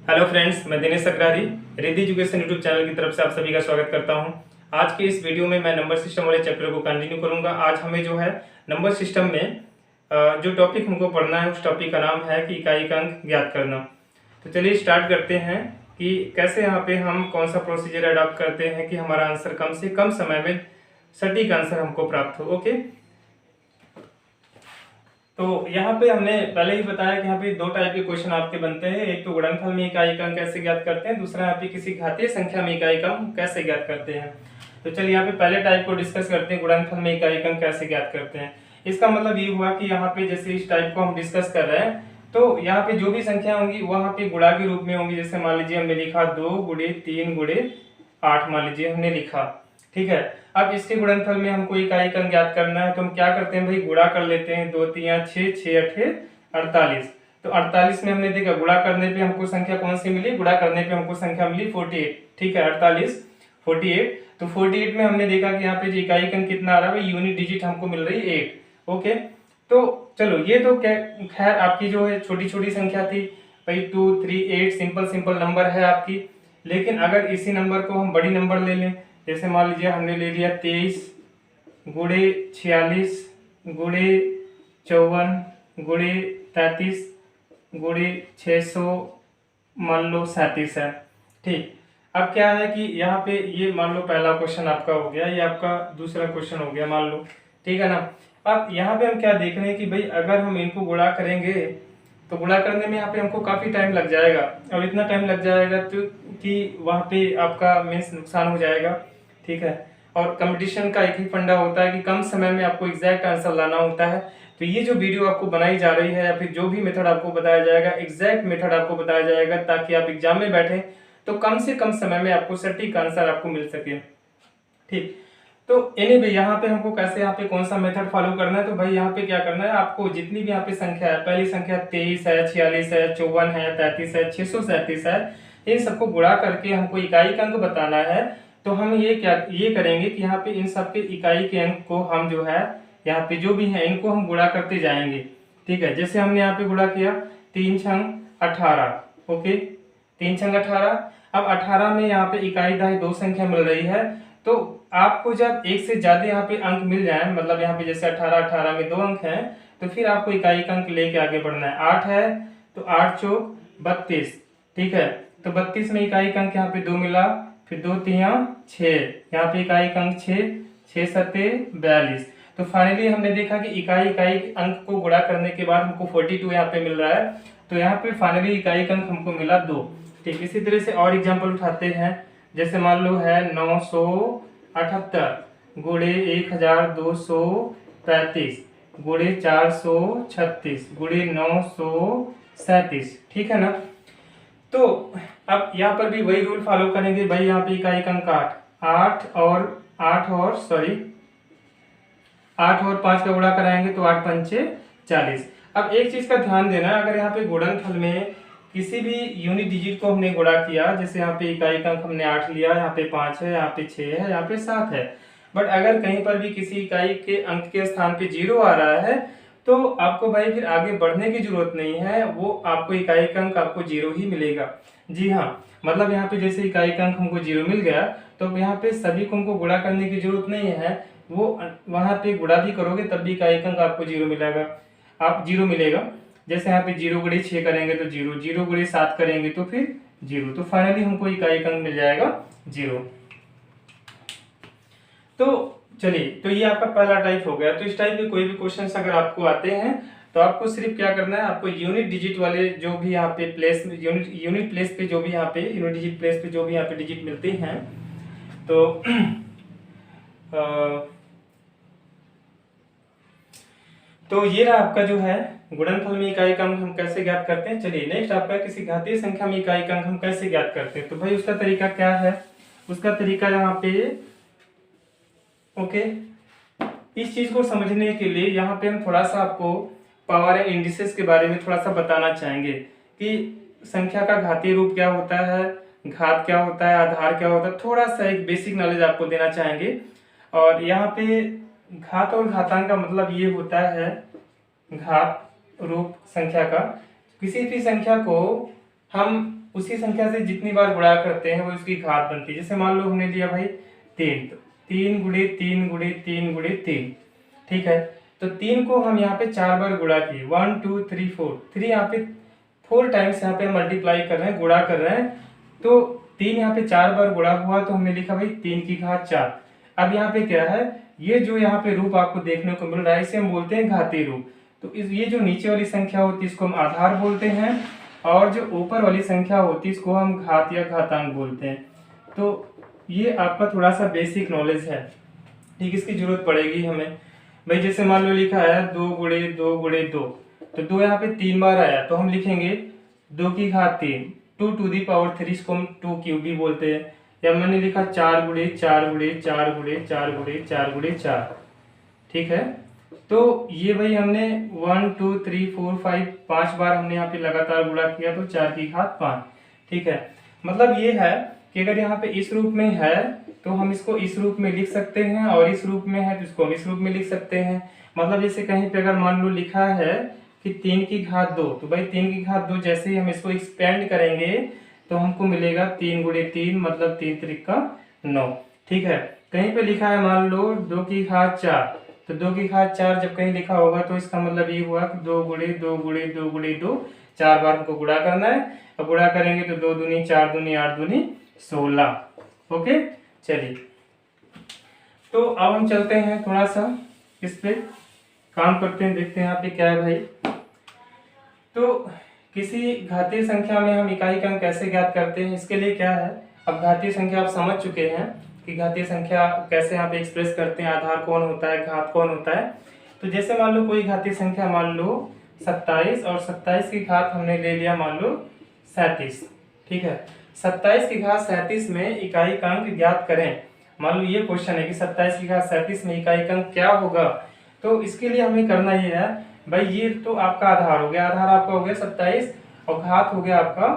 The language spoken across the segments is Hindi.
हेलो फ्रेंड्स, मैं Dinesh Sakrari Riddhi education YouTube channel की तरफ से आप सभी का स्वागत करता हूं। आज के इस वीडियो में मैं नंबर सिस्टम वाले चैप्टर को कंटिन्यू करूंगा। आज हमें जो है नंबर सिस्टम में जो टॉपिक हमको पढ़ना है उस टॉपिक का नाम है कि इकाई का अंक ज्ञात करना। तो चलिए स्टार्ट करते हैं कि कैसे यहाँ पे हम कौन सा प्रोसीजर अडॉप्ट करते हैं कि हमारा आंसर कम से कम समय में सटीक आंसर हमको प्राप्त हो। ओके, तो यहाँ पे हमने पहले ही बताया कि यहाँ पे दो टाइप के क्वेश्चन आपके बनते हैं। एक तो गुणनफल में इकाई का अंक कैसे ज्ञात करते हैं, दूसरा यहाँ पे किसी घातीय संख्या में इकाई का अंक कैसे ज्ञात करते हैं। तो चलिए यहाँ पे पहले टाइप को डिस्कस करते हैं, गुणनफल में इकाई का अंक कैसे ज्ञात करते हैं। इसका मतलब ये हुआ कि यहाँ पे जैसे इस टाइप को हम डिस्कस कर रहे हैं तो यहाँ पे जो भी संख्या होंगी वहां पे गुणा के रूप में होंगी। जैसे मान लीजिए हमने लिखा 2 गुणे 3 गुणे 8, मान लीजिए हमने लिखा, ठीक है। अब इसके गुणनफल में हमको इकाई का अंक ज्ञात करना है तो हम क्या करते हैं भाई, गुणा कर लेते हैं। 2 3 6, 6 8 48। तो 48 में हमने देखा गुणा करने पे हमको संख्या कौन सी मिली, गुणा करने पे हमको संख्या मिली 48, ठीक है। 48 48, तो 48 में हमने देखा कि यहाँ पे इकाई का अंक कितना आ रहा है भाई, यूनिट डिजिट हमको मिल रही है 8। ओके, तो चलो ये तो खैर आपकी जो है छोटी छोटी संख्या थी भाई, 2 3 8 सिंपल सिंपल नंबर है आपकी। लेकिन अगर इसी नंबर को हम बड़ी नंबर ले लें, जैसे मान लीजिए हमने ले लिया 23 गुणे 46 गुणे 54 गुणे 33 गुणे 600 मान लो 37 है, ठीक। अब क्या है कि यहाँ पे ये मान लो पहला क्वेश्चन आपका हो गया, ये आपका दूसरा क्वेश्चन हो गया मान लो, ठीक है ना। अब यहाँ पे हम क्या देख रहे हैं कि भाई अगर हम इनको गुणा करेंगे तो गुणा करने में यहाँ पे हमको काफी टाइम लग जाएगा। और इतना टाइम लग जाएगा तो कि वहाँ पे आपका मीन्स नुकसान हो जाएगा, ठीक है। और कंपटीशन का एक ही फंडा होता है कि कम समय में आपको एग्जैक्ट आंसर लाना होता है। तो ये जो वीडियो आपको बनाई जा रही है या फिर जो भी मेथड आपको बताया जाएगा, एग्जैक्ट मेथड आपको बताया जाएगा ताकि आप एग्जाम में बैठे तो कम से कम समय में आपको सटीक आंसर आपको मिल सके, ठीक। तो एनीवे यहाँ पे हमको कैसे यहाँ पे कौन सा मेथड फॉलो करना है, तो भाई यहाँ पे क्या करना है, आपको जितनी भी यहाँ पे संख्या है, पहली संख्या 23 है, 46 है, 54 है, 33 है, 637 है, इन सबको गुणा करके हमको इकाई का अंक बताना है। तो हम ये करेंगे कि यहाँ पे इन सबके इकाई के अंक को हम जो है यहाँ पे जो भी है इनको हम गुणा करते जाएंगे, ठीक है। जैसे हमने यहाँ पे गुणा किया 3 छंग 18, ओके, 3 छंग 18। अब 18 में यहाँ पे इकाई दाई दो संख्या मिल रही है, तो आपको जब एक से ज्यादा यहाँ पे अंक मिल जाए, मतलब यहाँ पे जैसे 18 18 में दो अंक हैं, तो फिर आपको इकाई का अंक लेके आगे बढ़ना है। 8 है तो 8 चौक 32, ठीक है। तो 32 में इकाई का अंक यहाँ पे 2 मिला, फिर 2 3 6, यहाँ पे इकाई का अंक 6, 6 सत्ते 42। तो फाइनली हमने देखा कि इकाई इकाई अंक को गुणा करने के बाद हमको 42 यहाँ पे मिल रहा है। तो यहाँ पे फाइनली इकाई का अंक हमको मिला 2, ठीक। इसी तरह से और एग्जाम्पल उठाते हैं। जैसे मान लो है 978 गुणे 1235 गुणे 436 गुणे 937, ठीक है ना। तो अब यहाँ पर भी वही रूल फॉलो करेंगे भाई, यहाँ पे इकाई का अंक 8 और 5 का गुणा कराएंगे तो 8 पंचे 40। अब एक चीज का ध्यान देना, अगर यहाँ पे गुणनफल में किसी भी यूनिट डिजिट को हमने गुणा किया, जैसे यहाँ पे इकाई का अंक हमने 8 लिया, यहाँ पे 5 है, यहाँ पे 6 है, यहाँ पे 7 है, बट अगर कहीं पर भी किसी इकाई के अंक के स्थान पे 0 आ रहा है तो आपको भाई फिर आगे बढ़ने की जरूरत नहीं है, वो आपको इकाई का अंक आपको 0 ही मिलेगा। जी हाँ, मतलब यहाँ पे जैसे इकाई का अंक हमको 0 मिल गया तो यहाँ पे सभी को हमको गुणा करने की जरूरत नहीं है, वो वहां पे गुणा भी करोगे तब भी इकाई का अंक आपको 0 मिलेगा, आप 0 मिलेगा। जैसे यहाँ पे 0 गुणे 6 करेंगे तो 0, 0 गुणे 7 करेंगे तो फिर 0, तो फाइनली हमको इकाई का अंक मिल जाएगा 0। तो चलिए, तो ये आपका पहला टाइप हो गया। तो इस टाइप के कोई भी क्वेश्चन अगर आपको आते हैं तो आपको सिर्फ क्या करना है, आपको यूनिट डिजिट वाले जो भी यहाँ पे प्लेस यूनिट प्लेस पे जो भी यहाँ पे यूनिट डिजिट प्लेस पे जो भी यहाँ पे डिजिट मिलते हैं तो तो ये रहा आपका जो है गुणनफल में इकाई का अंक हम कैसे ज्ञात करते हैं। चलिए नेक्स्ट आपका किसी घातीय संख्या में इकाई का अंक हम कैसे ज्ञात करते हैं। तो भाई उसका तरीका क्या है, उसका तरीका यहाँ पे ओके, इस चीज को समझने के लिए यहाँ पे हम थोड़ा सा आपको पावर एंड इंडिसेस के बारे में थोड़ा सा बताना चाहेंगे कि संख्या का घातीय रूप क्या होता है, घात क्या होता है, आधार क्या होता है, थोड़ा सा एक बेसिक नॉलेज आपको देना चाहेंगे। और यहाँ पे घात और घातांक का मतलब ये होता है, घात रूप संख्या का किसी भी संख्या को हम उसी संख्या से जितनी बार गुणा करते हैं वो उसकी घात बनती है। जैसे मान लो हमने लिया भाई 3, तो 3 गुणे 3 गुणे 3 गुणे 3, ठीक है। तो 3 को हम यहाँ पे 4 बार गुणा किए, 1 2 3 4, 3 यहाँ पे 4 टाइम्स यहाँ पे मल्टीप्लाई कर रहे हैं, गुणा कर रहे हैं। तो 3 यहाँ पे 4 बार गुणा हुआ तो हमने लिखा भाई 3 की घात 4। अब यहाँ पे क्या है, ये जो यहाँ पे रूप आपको देखने को मिल रहा है इसे हम बोलते हैं घातीय रूप। तो ये जो नीचे वाली संख्या होती है इसको हम आधार बोलते हैं, और जो ऊपर वाली संख्या होती है इसको हम घात या घातांक बोलते हैं। तो ये आपका थोड़ा सा बेसिक नॉलेज है, ठीक, इसकी जरूरत पड़ेगी हमें। भाई जैसे मान लो लिखा है 2 गुणे 2 गुणे 2, तो 2 यहाँ पे 3 बार आया तो हम लिखेंगे 2 की घात 3, 2 टू दी पावर 3, इसको हम 2 क्यूब भी बोलते हैं। या मैंने लिखा 4 गुणे 4 गुणे 4 गुणे 4 गुणे 4 गुणे 4, ठीक है। तो ये भाई हमने 1 2 3 4 5 5 बार हमने यहाँ पे लगातार गुणा किया तो 4 की घात 5, ठीक है। मतलब ये है कि अगर यहाँ पे इस रूप में है तो हम इसको इस रूप में लिख सकते हैं, और इस रूप में है तो इसको हम इस रूप में लिख सकते हैं। मतलब जैसे कहीं पे अगर मान लो लिखा है कि 3 की घात 2, तो भाई 3 की घात 2 जैसे ही हम इसको एक्सपेंड करेंगे तो हमको मिलेगा 3 गुणे 3, मतलब 3 त्रिका 9, ठीक है। कहीं पे लिखा है मान लो 2 की घात 4, तो 2 की घात 4 जब कहीं लिखा होगा तो इसका मतलब ये हुआ कि 2 गुणे 2 गुणे 2 गुणे 2, 4 बार हमको गुणा करना है। अब गुणा करेंगे तो 2 दूनी 4 दूनी 8 दूनी 16, ओके। चलिए, तो अब हम चलते हैं थोड़ा सा इस पे काम करते हैं, देखते हैं यहाँ पे क्या है भाई। तो किसी घातीय संख्या में हम इकाई का अंक कैसे ज्ञात करते हैं, इसके लिए क्या है, अब घातीय संख्या आप समझ चुके हैं कि घातीय संख्या कैसे यहाँ पे एक्सप्रेस करते हैं, आधार कौन होता है, घात कौन होता है। तो जैसे मान लो कोई घातीय संख्या मान लो 27, और 27 की घात हमने ले लिया मान लो 37, ठीक है। 27 की घात 37 में इकाई का अंक ज्ञात करें। मान लो ये क्वेश्चन है कि 27 की घात 37 में इकाई का अंक क्या होगा। तो इसके लिए हमें करना ये है भाई, ये तो आपका आधार हो गया, आधार आपका हो गया 27 और घात हो गया आपका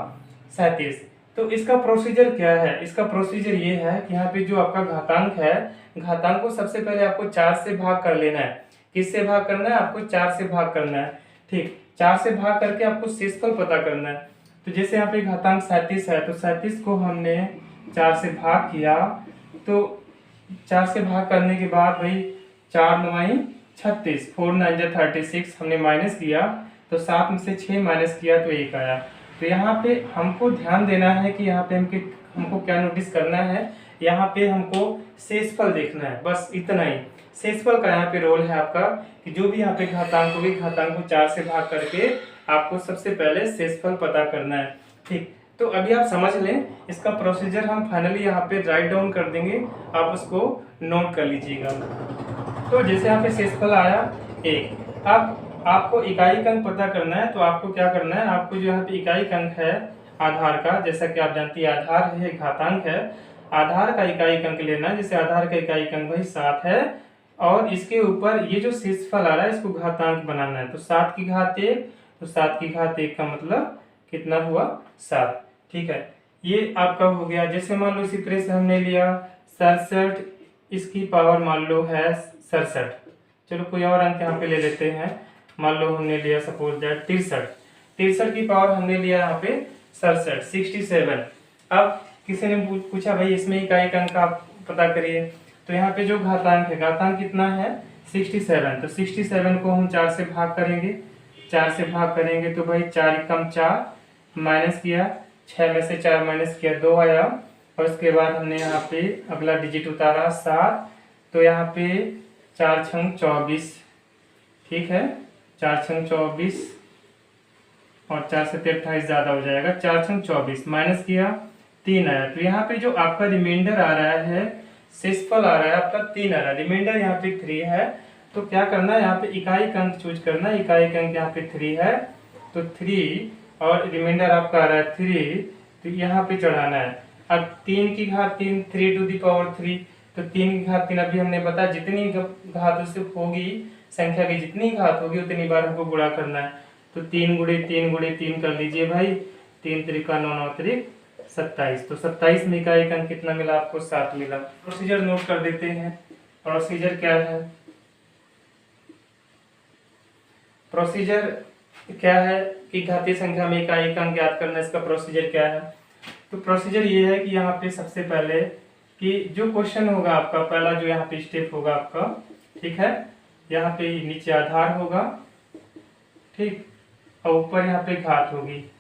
37। तो इसका प्रोसीजर क्या है, इसका प्रोसीजर ये है कि यहाँ पे जो आपका घातांक है, घातांक को सबसे पहले आपको 4 से भाग कर लेना है। किससे भाग करना है, आपको 4 से भाग करना है, ठीक। 4 से भाग करके आपको शेषफल पता करना है। तो जैसे यहाँ पे घातांक 37 है, तो 37 को हमने 4 से भाग किया, तो 4 से भाग करने के बाद भाई 4 9 36, 4 9 36 हमने माइनस किया, तो 7 में से 6 माइनस किया तो 1 आया। तो यहाँ पे हमको ध्यान देना है कि यहाँ पे हमको क्या नोटिस करना है, यहाँ पे हमको शेषफल देखना है, बस इतना ही। शेषफल का यहाँ पे रोल है आपका कि जो भी यहाँ पे घातांक होगी, घातांक को 4 से भाग करके आपको सबसे पहले शेषफल पता करना है, ठीक। तो अभी आप समझ लें, इसका प्रोसीजर हम फाइनली यहाँ पे राइट डाउन कर देंगे, आप उसको नोट कर लीजिएगा। तो जैसे यहाँ पे शेषफल आया 1, अब आपको इकाई का अंक पता करना है, तो आपको क्या करना है, आपको जो यहाँ पे इकाई का अंक है आधार का, जैसा कि आप जानती है आधार है घातांक है, आधार का इकाई का अंक लेना है। जैसे आधार का इकाई का अंक भाई 7 है, और इसके ऊपर ये जो शेषफल आ रहा है इसको घातांक बनाना है। तो 7 की घात 1, तो 7 की घात 1 का मतलब कितना हुआ 7, ठीक है। ये आपका हो गया। जैसे मान लो इसी तरह से हमने लिया 67, इसकी पावर मान लो है 67, चलो कोई और अंक यहाँ पे ले लेते हैं, मान लो हमने लिया सपोज दैट 63, 63 की पावर हमने लिया यहाँ पे 67, 67। अब किसी ने पूछा भाई इसमें इकाई का अंक आप पता करिए, तो यहाँ पे जो घातांक है, घातांक कितना है 67, तो 67 को हम 4 से भाग करेंगे, 4 से भाग करेंगे तो भाई 4 एकम 4, माइनस किया 6 में से 4 माइनस किया 2 आया, और उसके बाद हमने यहाँ पे अगला डिजिट उतारा 7, तो यहाँ पे 4 छंग 24, ठीक है, 4 छंग 24 और 4 से 28 ज़्यादा हो जाएगा, 4 छंग 24 माइनस किया 3 आया। तो यहाँ पे जो आपका रिमाइंडर आ रहा है, शेषफल आ रहा है आपका 3 आ रहा है, रिमाइंडर यहाँ पे 3 है। तो क्या करना है, यहाँ पे इकाई का अंक चूज करना है, इकाई का अंक यहाँ पे 3 है, तो 3 और रिमाइंडर आपका आ रहा है 3, तो यहाँ पे चढ़ाना है। अब 3 की घात 3, 3 टू दी पावर 3, तो 3 की घात 3 अभी हमने बताया जितनी घात उससे होगी, संख्या की जितनी घात होगी उतनी बार हमको गुणा करना है। तो 3 गुणे 3 गुणे 3 कर लीजिए भाई, 3 त्रिका 9 9 त्रिक 27, तो 27 में इकाई का अंक कितना मिला आपको 7 मिला। प्रोसीजर नोट कर देते हैं। प्रोसीजर क्या है, प्रोसीजर क्या है कि घातीय संख्या में इकाई का अंक ज्ञात करना, इसका प्रोसीजर क्या है। तो प्रोसीजर ये है कि यहाँ पे सबसे पहले कि जो क्वेश्चन होगा आपका, पहला जो यहाँ पे स्टेप होगा आपका, ठीक है, यहाँ पे नीचे आधार होगा, ठीक, और ऊपर यहाँ पे घात होगी,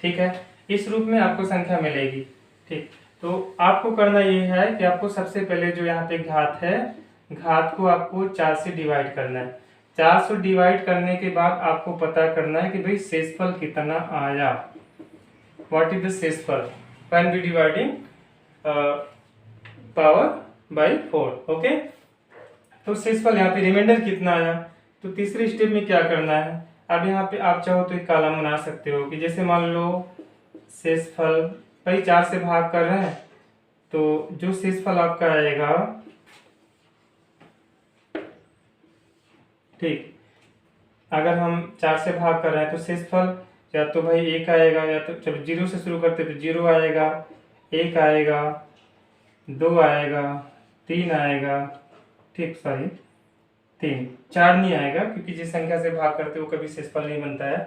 ठीक है, इस रूप में आपको संख्या मिलेगी, ठीक। तो आपको करना ये है कि आपको सबसे पहले जो यहाँ पे घात है, घात को आपको 4 से डिवाइड करना है। 4 से डिवाइड करने के बाद आपको पता करना है कि भाई शेषफल कितना आया, व्हाट इज द शेषफल when we dividing power by 4, okay. तो शेषफल यहाँ पे रिमाइंडर कितना आया। तो तीसरे स्टेप में क्या करना है, अब यहाँ पे आप चाहो तो एक कॉलम बना सकते हो कि जैसे मान लो शेषफल भाई 4 से भाग कर रहे हैं, तो जो शेषफल आपका आएगा, ठीक, अगर हम 4 से भाग कर रहे हैं तो शेषफल या तो भाई 1 आएगा, या तो चलो 0 से शुरू करते तो 0 आएगा, 1 आएगा, 2 आएगा, 3 आएगा, ठीक, सॉरी 3, 4 नहीं आएगा क्योंकि जिस संख्या से भाग करते हो कभी शेषफल नहीं बनता है।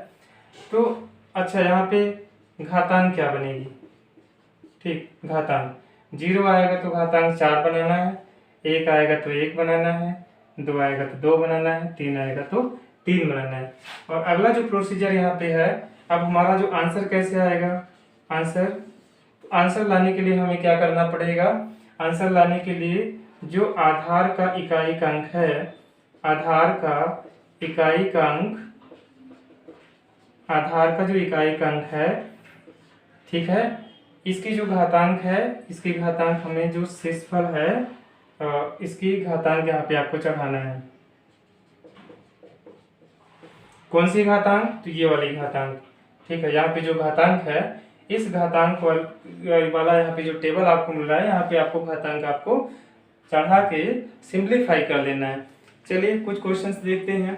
तो अच्छा, यहाँ पे घातांक क्या बनेगी, ठीक, घातांक 0 आएगा तो घातांक 4 बनाना है, 1 आएगा तो 1 बनाना है, 2 आएगा तो 2 बनाना है, 3 आएगा तो 3 बनाना है। और अगला जो प्रोसीजर यहाँ पे है, अब हमारा जो आंसर कैसे आएगा, आंसर लाने के लिए हमें क्या करना पड़ेगा, आंसर लाने के लिए जो आधार का इकाई का अंक है, आधार का इकाई का अंक, आधार का जो इकाई का अंक है, ठीक है, इसकी जो घातांक है, इसकी घातांक हमें जो शेषफल है इसकी घातांक यहाँ पे आपको चढ़ाना है। कौन सी घातांक, तो ये वाली घातांक, ठीक है। यहाँ पे जो घातांक है, इस घातांक वाला यहाँ पे जो टेबल आपको मिल रहा है, यहाँ पे आपको घातांक आपको चढ़ा के सिंप्लीफाई कर लेना है। चलिए कुछ क्वेश्चंस देखते हैं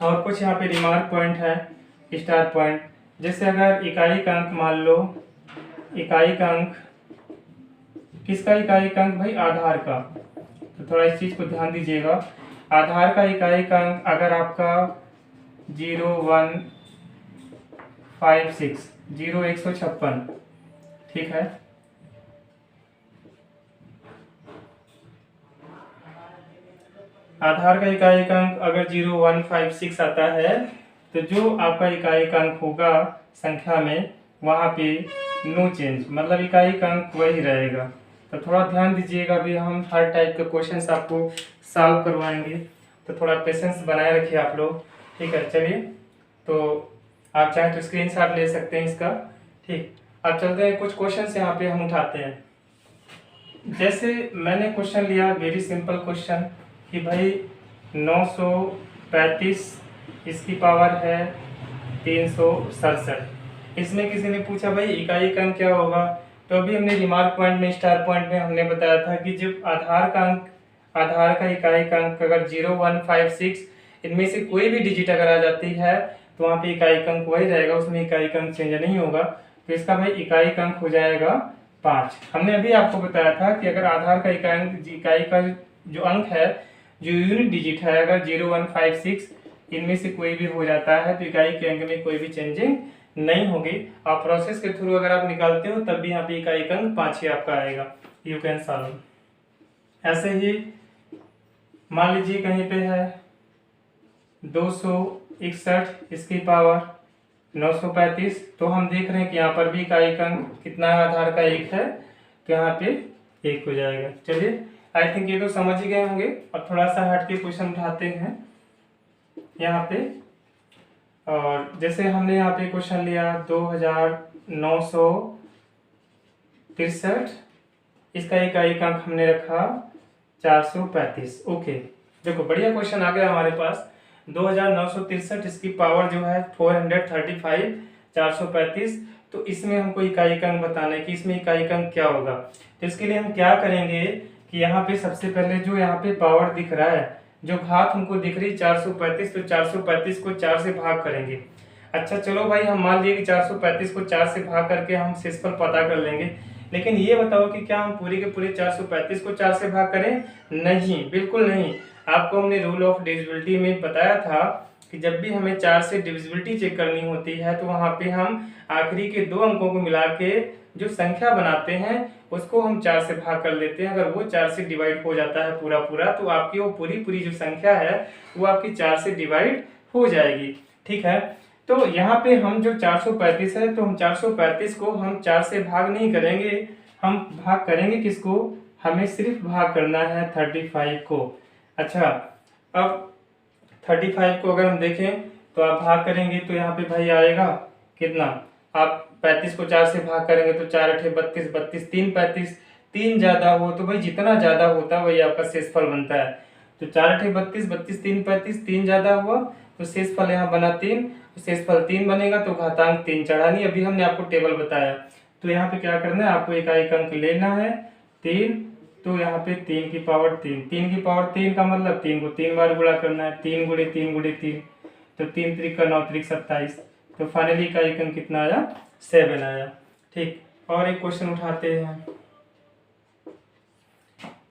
और कुछ यहाँ पे रिमार्क पॉइंट है, स्टार पॉइंट। जैसे अगर इकाई का अंक मान लो, इकाई का अंक किसका इकाई का अंक भाई, आधार का, तो थोड़ा इस चीज को ध्यान दीजिएगा। आधार का इकाई का अंक अगर आपका 0 1 5 6 0 156, ठीक है, आधार का इकाई का अंक अगर 0 1 5 6 आता है, तो जो आपका इकाई का अंक होगा संख्या में, वहाँ पे नो चेंज, मतलब इकाई का अंक वही रहेगा। तो थोड़ा ध्यान दीजिएगा, अभी हम हर टाइप के क्वेश्चंस आपको सॉल्व करवाएंगे, तो थोड़ा पेशेंस बनाए रखिए आप लोग, ठीक है। चलिए, तो आप चाहें तो स्क्रीनशॉट ले सकते हैं इसका, ठीक। अब चलते हैं, कुछ क्वेश्चंस यहाँ पे हम उठाते हैं। जैसे मैंने क्वेश्चन लिया, वेरी सिंपल क्वेश्चन, कि भाई 935 इसकी पावर है 367। इसमें किसी ने पूछा भाई इकाई का अंक क्या होगा, तो अभी हमने रिमार्क पॉइंट में, स्टार पॉइंट में हमने बताया था कि जब आधार का अंक, आधार का इकाई का अंक अगर 0 1 5 6 इनमें से कोई भी डिजिट अगर आ जाती है, तो वहाँ पे इकाई का अंक वही रहेगा, उसमें इकाई का अंक चेंज नहीं होगा। तो इसका भाई इकाई का अंक हो जाएगा 5। हमने अभी आपको बताया था कि अगर आधार का इकाई का जो अंक है, जो यूनिट डिजिट है, अगर 0 1 5 6 इनमें से कोई भी हो जाता है, तो इकाई के अंक में कोई भी चेंजिंग नहीं होगी। आप प्रोसेस के थ्रू अगर आप निकालते हो, तब भी यहाँ पे इकाई का अंक 5 ही आपका आएगा। You can solve. ऐसे ही मान लीजिए कहीं पे है 261 इसकी पावर 935, तो हम देख रहे हैं कि यहाँ पर भी इकाई का अंक कितना है, आधार का 1 है, तो यहाँ पे 1 हो जाएगा। चलिए, आई थिंक ये तो समझ ही गए होंगे। अब थोड़ा सा हट के क्वेश्चन उठाते हैं यहाँ पे। और जैसे हमने यहाँ पे क्वेश्चन लिया 2963, इसका इकाई का अंक हमने रखा 435। ओके, देखो बढ़िया क्वेश्चन आ गया हमारे पास। 2963 इसकी पावर जो है 435, 435, तो इसमें हमको इकाई का अंक बताना है कि इसमें इकाई का अंक क्या होगा। तो इसके लिए हम क्या करेंगे कि यहाँ पे सबसे पहले जो यहाँ पे पावर दिख रहा है, जो घात हमको दिख रही 435, तो 435 को 4 से भाग करेंगे। अच्छा चलो भाई, हम मान लिए कि 435 को 4 से भाग करके हम शेषफल पता कर लेंगे, लेकिन ये बताओ कि क्या हम पूरी के पूरे 435 को 4 से भाग करें? नहीं, बिल्कुल नहीं। आपको हमने रूल ऑफ डिविजिबिलिटी में बताया था कि जब भी हमें 4 से डिविजिबिलिटी चेक करनी होती है तो वहाँ पे हम आखिरी के 2 अंकों को मिला के जो संख्या बनाते हैं उसको हम 4 से भाग कर लेते हैं। अगर वो 4 से डिवाइड हो जाता है पूरा पूरा, तो आपकी वो पूरी पूरी जो संख्या है वो आपकी 4 से डिवाइड हो जाएगी। ठीक है, तो यहाँ पे हम जो 435 है, तो हम 435 को हम 4 से भाग नहीं करेंगे, हम भाग करेंगे किसको, हमें सिर्फ भाग करना है 35 को। अच्छा, अब 35 को अगर हम देखें तो आप भाग करेंगे तो यहाँ पे भाई आएगा कितना, आप 35 को 4 से भाग करेंगे तो 4 अठे 32, 32 तीन 35, 3 ज्यादा हो तो भाई जितना ज्यादा होता है वही आपका शेषफल बनता है। तो 4 अठे 32, 32 तीन 35, 3 ज्यादा हुआ तो शेषफल यहाँ बना 3, तो शेषफल 3 बनेगा तो घातांक 3 चढ़ानी। अभी हमने आपको टेबल बताया, तो यहाँ पे क्या करना है, आपको इकाई अंक लेना है 3, तो यहाँ पे 3 की पावर 3, 3 की पावर 3 का मतलब 3 को 3 बार गुणा करना है, 3 गुणे 3 गुणे 3, तो 3 त्रिक का 9 त्रिक 27, तो फाइनली इकाई अंक कितना आया, 7 आया। ठीक, और एक क्वेश्चन उठाते हैं।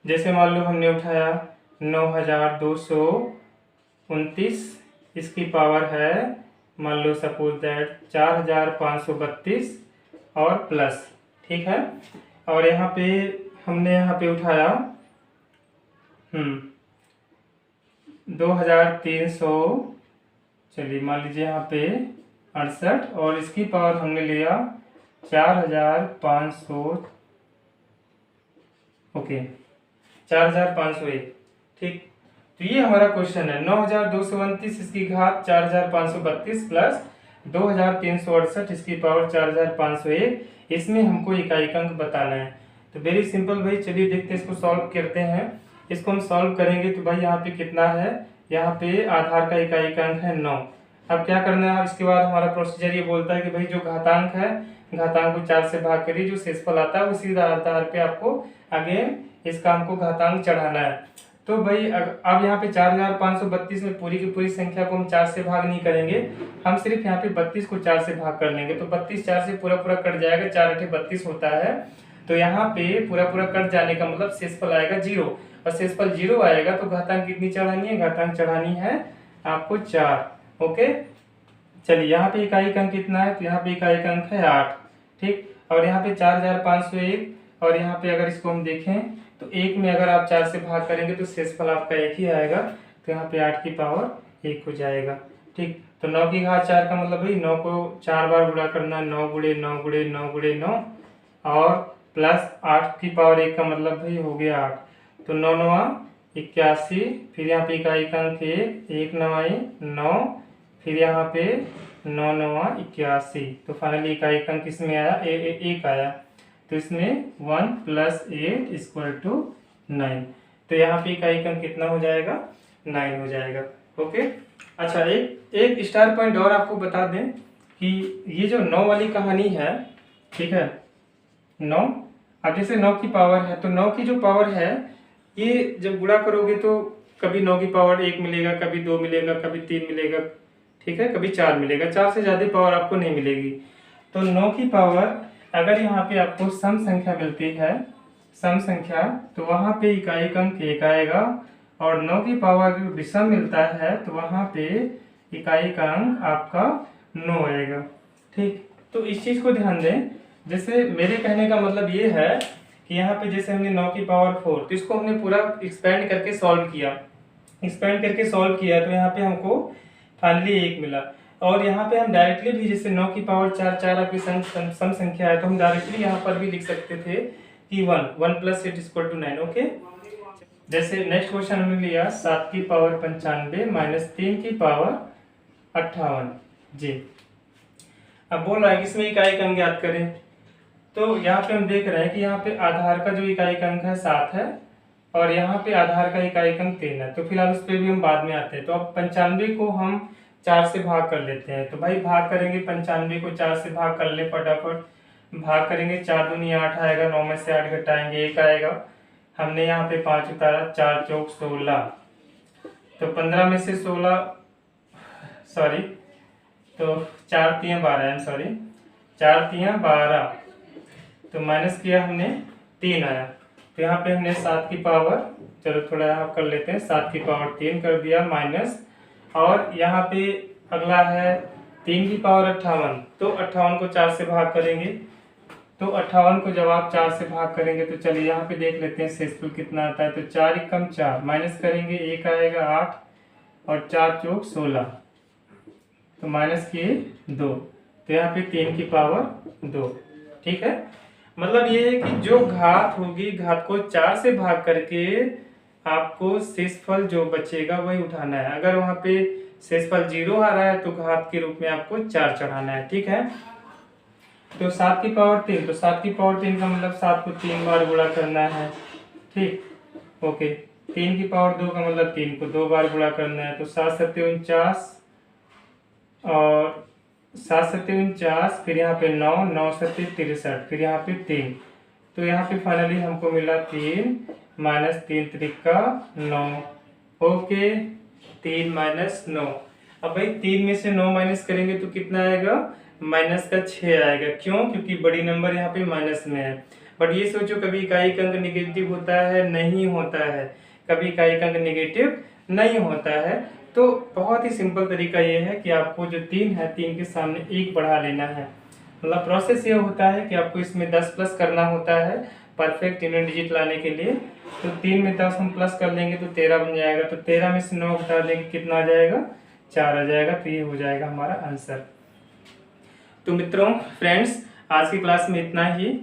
जैसे मान लो हमने उठाया 9229, इसकी पावर है मान लो सपोज दैट 4532 और प्लस। ठीक है, और यहाँ पे हमने यहाँ पे उठाया 2300, चलिए मान लीजिए यहाँ पे 68, और इसकी पावर हमने लिया 4500, ओके 4501। ठीक, तो ये हमारा क्वेश्चन है 9229 इसकी घात 4532 प्लस 2368 इसकी पावर 4501, इसमें हमको इकाई अंक बताना है। तो वेरी सिंपल भाई, चलिए देखते हैं इसको सॉल्व करते हैं। इसको हम सॉल्व करेंगे तो भाई यहाँ पे कितना है, यहाँ पे आधार का इकाई अंक है 9। अब क्या करना है, इसके बाद हमारा प्रोसीजर ये बोलता है कि भाई जो घातांक है, घातांक को 4 से भाग करिए, जो शेषफल आता है उसी आधार पे आपको अगेन इस काम को घातांक चढ़ाना है। तो भाई अब यहाँ पे 4532 में पूरी की पूरी संख्या को हम 4 से भाग नहीं करेंगे, हम सिर्फ यहाँ पे 32 को 4 से भाग कर लेंगे। तो 32 4 से पूरा पूरा कट जाएगा, 4 अठे 32 होता है, तो यहाँ पे पूरा पूरा कट जाने का मतलब शेषफल आएगा 0, और शेषफल 0 आएगा तो घातांक कितनी चढ़ानी है, घातांक चढ़ानी है आपको 4। ओके, चलिए यहाँ पे इकाई अंक कितना है, तो यहाँ पे इकाई अंक है 8। ठीक, और यहाँ पे 4501, और यहाँ पे अगर इसको हम देखें तो 1 में अगर आप 4 से भाग करेंगे तो शेषफल आपका 1 ही आएगा, तो यहाँ पे 8 की पावर 1 हो जाएगा। ठीक, तो 9 की घात 4 का मतलब भाई 9 को 4 बार गुणा करना, 9 गुणे 9 गुणे 9 गुणे 9, और प्लस 8 की पावर 1 का मतलब भाई हो गया 8, तो 9 9 81, फिर यहाँ पे इकाई अंक 1 9 9, फिर यहाँ पे 9 9 81, तो फाइनली इकाई अंक किसमें आया, 1 आया, तो इसमें 1 + 8 = 9, तो यहाँ पे इकाई अंक कितना हो जाएगा, 9 हो जाएगा। ओके, अच्छा एक स्टार पॉइंट और आपको बता दें कि ये जो 9 वाली कहानी है, ठीक है 9, अब जैसे 9 की पावर है, तो 9 की जो पावर है ये जब गुणा करोगे तो कभी 9 की पावर 1 मिलेगा, कभी 2 मिलेगा, कभी 3 मिलेगा, ठीक है, कभी 4 मिलेगा, 4 से ज़्यादा पावर आपको नहीं मिलेगी। तो 9 की पावर अगर यहाँ पे आपको सम संख्या मिलती है, सम संख्या, तो वहाँ पे इकाई अंक 1 आएगा, और 9 की पावर विषम मिलता है तो वहाँ पे इकाई का अंक आपका 9 आएगा। ठीक, तो इस चीज़ को ध्यान दें। जैसे मेरे कहने का मतलब ये है कि यहाँ पे जैसे हमने 9 की पावर 4, तो इसको हमने पूरा एक्सपेंड करके सॉल्व किया, तो यहाँ पे हमको फाइनली 1 मिला। और यहाँ पे हम डायरेक्टली भी जैसे 9 की पावर 4 4 आपकी सम संख्या है, तो हम डायरेक्टली यहाँ पर भी लिख सकते थे कि 1 + 8 = 9। ओके, जैसे नेक्स्ट क्वेश्चन हमने लिया 7 की पावर 95 - 3 की पावर 58 जी। अब बोल रहा है कि इसमें इकाई अंक ज्ञात करें, तो यहाँ पे हम देख रहे हैं कि यहाँ पे आधार का जो इकाई अंक है 7 है, और यहाँ पे आधार का इकाई अंक 3 है, तो फिलहाल उस पर भी हम बाद में आते हैं। तो अब 95 को हम 4 से भाग कर लेते हैं, तो भाई भाग करेंगे 95 को 4 से भाग कर ले, फटाफट भाग करेंगे, 4 दूनी 8 आएगा, 9 में से 8 घटाएंगे 1 आएगा, हमने यहाँ पे 5 उतारा, 4 चौक 16, तो 15 में से 16 सॉरी, तो 4 3 12 सॉरी 4 3 12, तो माइनस किया हमने 3 आया, तो यहाँ पे हमने 7 की पावर, चलो थोड़ा यहाँ कर लेते हैं, 7 की पावर 3 कर दिया माइनस, और यहाँ पे अगला है 3 की पावर 58, तो 58 को 4 से भाग करेंगे, तो 58 को जब आप 4 से भाग करेंगे तो चलिए यहाँ पे देख लेते हैं शेषफल कितना आता है। तो 4 एकम 4 माइनस करेंगे, 1 आएगा 8 और 4 चौक 16, तो माइनस किए 2, तो यहाँ पे 3 की पावर 2। ठीक है, मतलब ये है कि जो घात होगी, घात को 4 से भाग करके आपको शेषफल जो बचेगा वही उठाना है। अगर वहाँ पे शेषफल 0 आ रहा है तो घात के रूप में आपको 4 चढ़ाना है। ठीक है, तो 7 की पावर 3, तो 7 की पावर 3 का मतलब 7 को 3 बार गुणा करना है। ठीक, ओके। 3 की पावर 2 का मतलब 3 को 2 बार गुणा करना है, तो 7 7 49 और 7 7 49, फिर यहाँ पे 9 9 7 63, फिर यहाँ पे 3, तो यहाँ पे फाइनली हमको मिला 3 माइनस 3 त्रिका 9। Okay, 3 minus 9। अब भाई 3 में से 9 माइनस करेंगे तो कितना आएगा, माइनस का 6 आएगा। क्यों, क्योंकि बड़ी नंबर यहाँ पे माइनस में है। बट ये सोचो, कभी इकाई का अंक निगेटिव होता है, नहीं होता है, कभी इकाई का अंक निगेटिव नहीं होता है। तो बहुत ही सिंपल तरीका ये है कि आपको जो 3 है, 3 के सामने 1 बढ़ा लेना है। मतलब प्रोसेस ये होता है कि आपको इसमें 10 प्लस करना होता है परफेक्ट इवन डिजिट लाने के लिए। तो 3 में 10 हम प्लस कर लेंगे तो 13 बन जाएगा, तो 13 में से 9 घटा देंगे कितना आ जाएगा, 4 आ जाएगा। तो ये हो जाएगा हमारा आंसर। तो मित्रों, फ्रेंड्स, आज की क्लास में इतना ही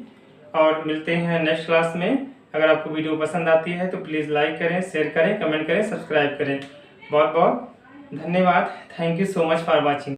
और मिलते हैं नेक्स्ट क्लास में। अगर आपको वीडियो पसंद आती है तो प्लीज़ लाइक करें, शेयर करें, कमेंट करें, सब्सक्राइब करें। बहुत बहुत धन्यवाद। Thank you so much for watching.